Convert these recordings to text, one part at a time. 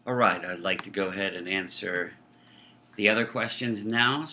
All right, I'd like to go ahead and answer the other questions now.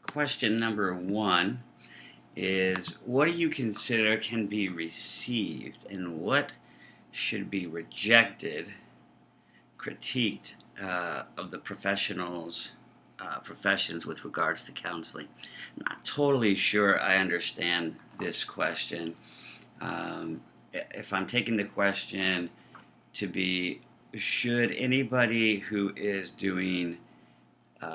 Question number one is, what do you consider can be received and what should be rejected, critiqued of the professions with regards to counseling? I'm not totally sure I understand this question. If I'm taking the question to be, should anybody who is doing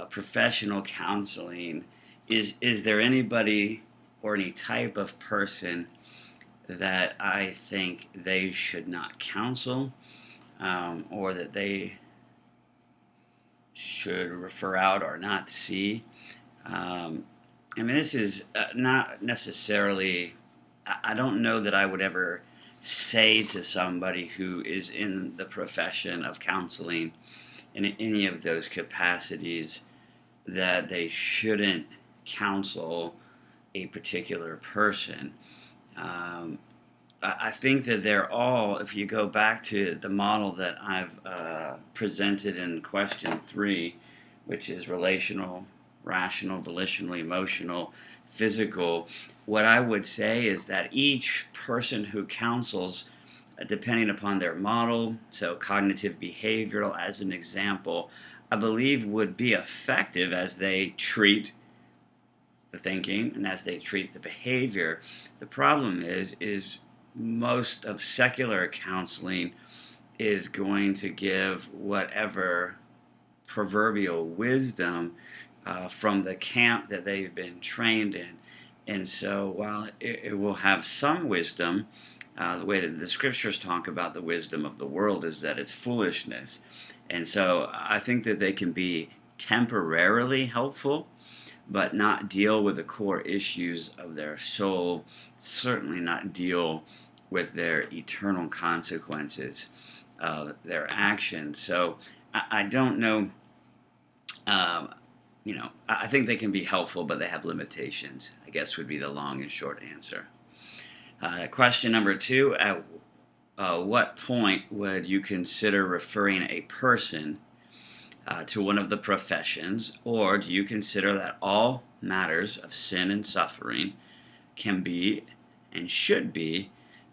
professional counseling, is there anybody or any type of person that I think they should not counsel, or that they should refer out or not see? I mean, this is not necessarily, I don't know that I would ever say to somebody who is in the profession of counseling in any of those capacities that they shouldn't counsel a particular person. Um, I think that they're all, if you go back to the model that I've presented in question three, which is relational, rational, volitional, emotional, physical, what I would say is that each person who counsels, depending upon their model, so cognitive behavioral as an example, I believe would be effective as they treat the thinking and as they treat the behavior. The problem is most of secular counseling is going to give whatever proverbial wisdom from the camp that they've been trained in. And so while it will have some wisdom, the way that the scriptures talk about the wisdom of the world is that it's foolishness. And so I think that they can be temporarily helpful, but not deal with the core issues of their soul, certainly not deal with their eternal consequences of their actions. So I don't know. Um, I think they can be helpful, but they have limitations, I guess would be the long and short answer. Question number two, at what point would you consider referring a person to one of the professions, or do you consider that all matters of sin and suffering can be and should be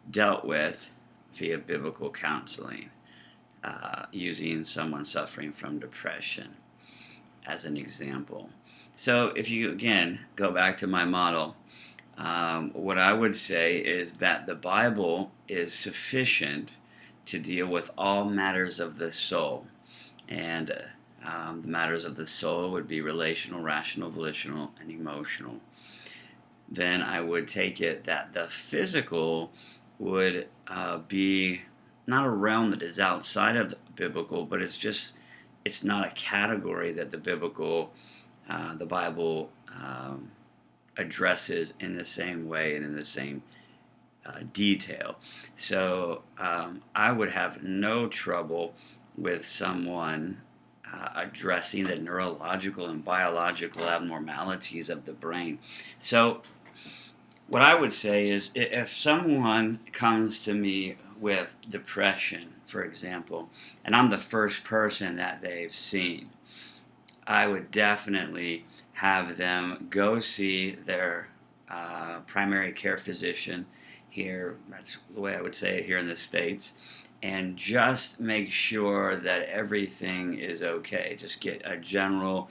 dealt with via biblical counseling, using someone suffering from depression as an example? So, if you again go back to my model, what I would say is that the Bible is sufficient to deal with all matters of the soul. And the matters of the soul would be relational, rational, volitional, and emotional. Then I would take it that the physical would be not a realm that is outside of the biblical, but it's not a category that the Bible addresses in the same way and in the same detail. So I would have no trouble with someone addressing the neurological and biological abnormalities of the brain. So what I would say is, if someone comes to me with depression, for example, and I'm the first person that they've seen, I would definitely have them go see their primary care physician here. That's the way I would say it here in the States. And just make sure that everything is okay. Just get a general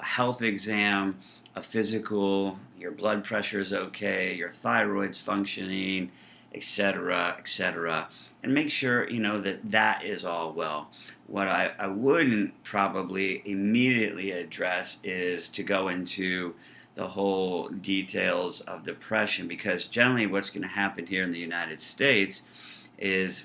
health exam, a physical, your blood pressure is okay, your thyroid's functioning, etc., etc., and make sure that that is all well. What I wouldn't probably immediately address is to go into the whole details of depression, because generally what's going to happen here in the United States is,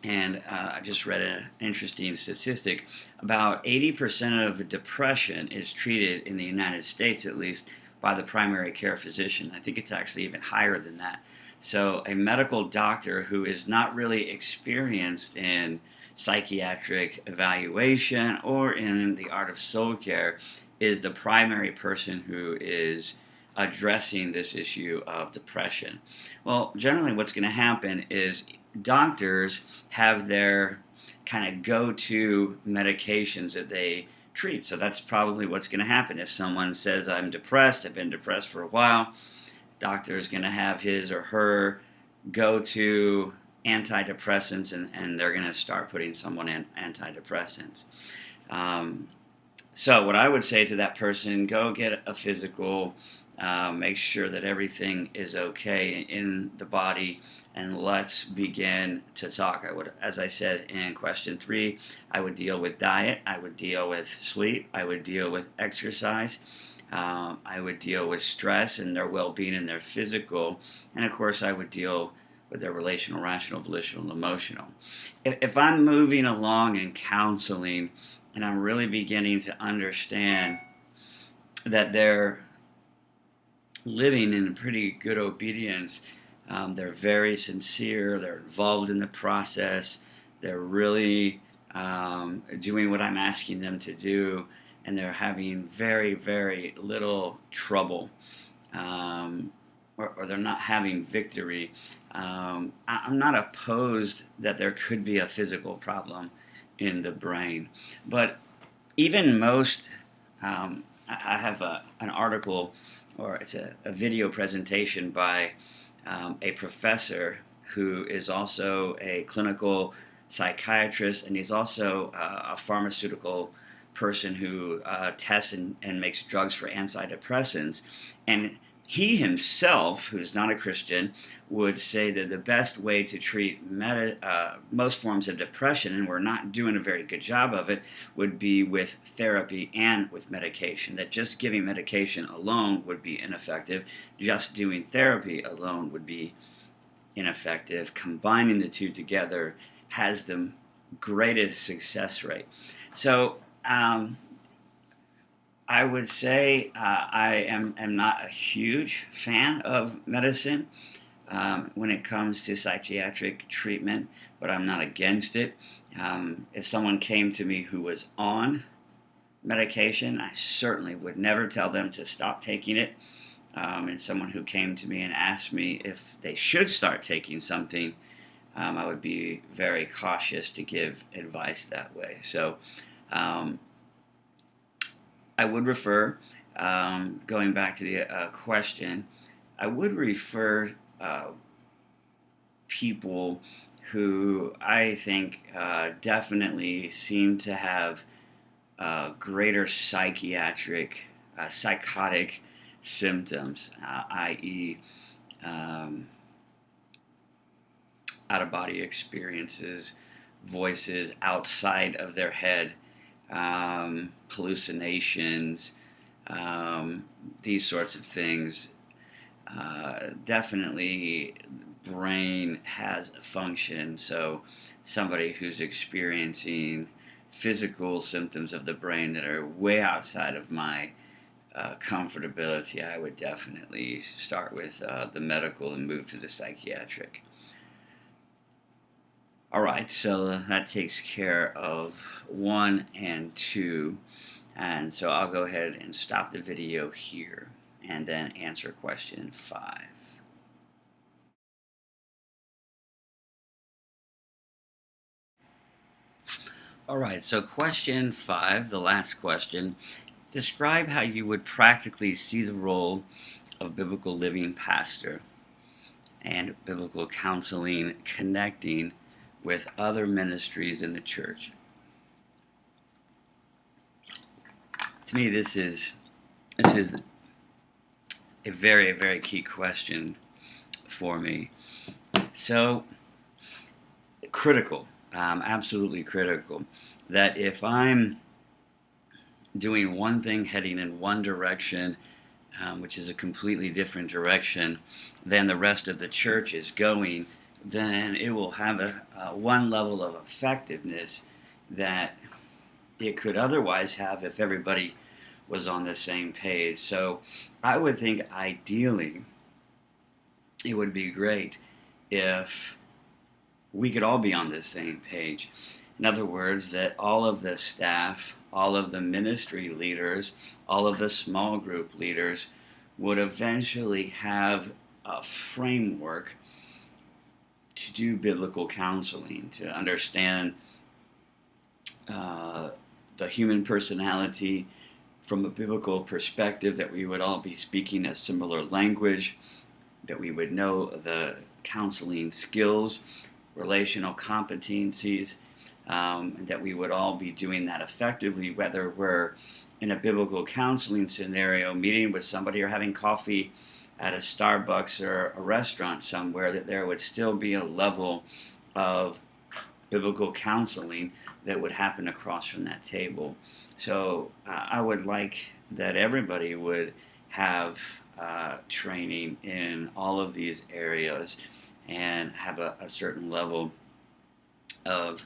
and I just read an interesting statistic, about 80% of depression is treated in the United States, at least, by the primary care physician. I think it's actually even higher than that. So a medical doctor who is not really experienced in psychiatric evaluation or in the art of soul care is the primary person who is addressing this issue of depression. Well, generally what's going to happen is doctors have their kind of go-to medications that they treat. So that's probably what's going to happen. If someone says, I'm depressed, I've been depressed for a while, doctor is going to have his or her go-to antidepressants, and they're going to start putting someone in antidepressants. So what I would say to that person, go get a physical, make sure that everything is okay in the body, and let's begin to talk. I would, as I said in question 3, I would deal with diet, I would deal with sleep, I would deal with exercise, I would deal with stress and their well-being and their physical, and of course I would deal with their relational, rational, volitional, and emotional. If I'm moving along in counseling and I'm really beginning to understand that they're living in pretty good obedience, they're very sincere, they're involved in the process, they're really doing what I'm asking them to do, and they're having very, very little trouble, or they're not having victory. I'm not opposed that there could be a physical problem in the brain, but even most, I have an article, or it's a video presentation by a professor who is also a clinical psychiatrist, and he's also a pharmaceutical person who tests and makes drugs for antidepressants. And he himself, who's not a Christian, would say that the best way to treat most forms of depression, and we're not doing a very good job of it, would be with therapy and with medication. That just giving medication alone would be ineffective. Just doing therapy alone would be ineffective. Combining the two together has the greatest success rate. So I would say I am not a huge fan of medicine when it comes to psychiatric treatment, but I'm not against it. If someone came to me who was on medication, I certainly would never tell them to stop taking it. And someone who came to me and asked me if they should start taking something, I would be very cautious to give advice that way. So I would refer, going back to the question, I would refer people who I think definitely seem to have greater psychotic symptoms, i.e., out-of-body experiences, voices outside of their head, hallucinations, these sorts of things. Definitely brain has a function, so somebody who's experiencing physical symptoms of the brain that are way outside of my comfortability, I would definitely start with the medical and move to the psychiatric. All right, so that takes care of 1 and 2, and so I'll go ahead and stop the video here and then answer question 5. All right, so question 5, the last question. Describe how you would practically see the role of biblical living pastor and biblical counseling connecting with other ministries in the church. To me, this is a very, very key question for me. So critical, absolutely critical, that if I'm doing one thing heading in one direction, which is a completely different direction than the rest of the church is going, then it will have a one level of effectiveness that it could otherwise have if everybody was on the same page. So I would think ideally it would be great if we could all be on the same page. In other words, that all of the staff, all of the ministry leaders, all of the small group leaders would eventually have a framework to do biblical counseling, to understand uh, the human personality from a biblical perspective, that we would all be speaking a similar language, that we would know the counseling skills, relational competencies, and that we would all be doing that effectively, whether we're in a biblical counseling scenario, meeting with somebody, or having coffee at a Starbucks or a restaurant somewhere, that there would still be a level of biblical counseling that would happen across from that table. So I would like that everybody would have training in all of these areas and have a certain level of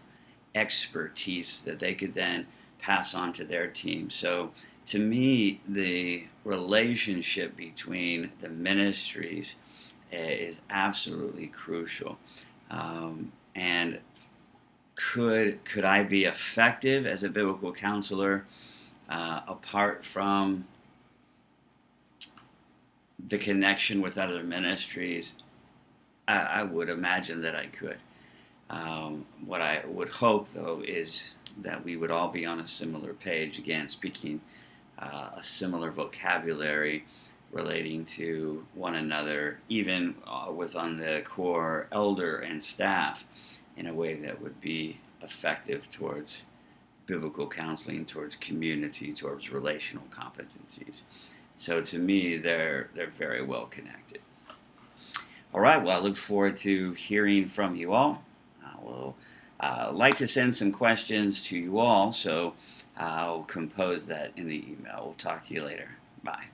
expertise that they could then pass on to their team. So to me, the relationship between the ministries is absolutely crucial. And could I be effective as a biblical counselor apart from the connection with other ministries? I would imagine that I could. What I would hope, though, is that we would all be on a similar page, again, speaking a similar vocabulary relating to one another, even within the core elder and staff, in a way that would be effective towards biblical counseling, towards community, towards relational competencies. So to me, they're very well connected. All right, well, I look forward to hearing from you all. I will like to send some questions to you all, so I'll compose that in the email. We'll talk to you later. Bye.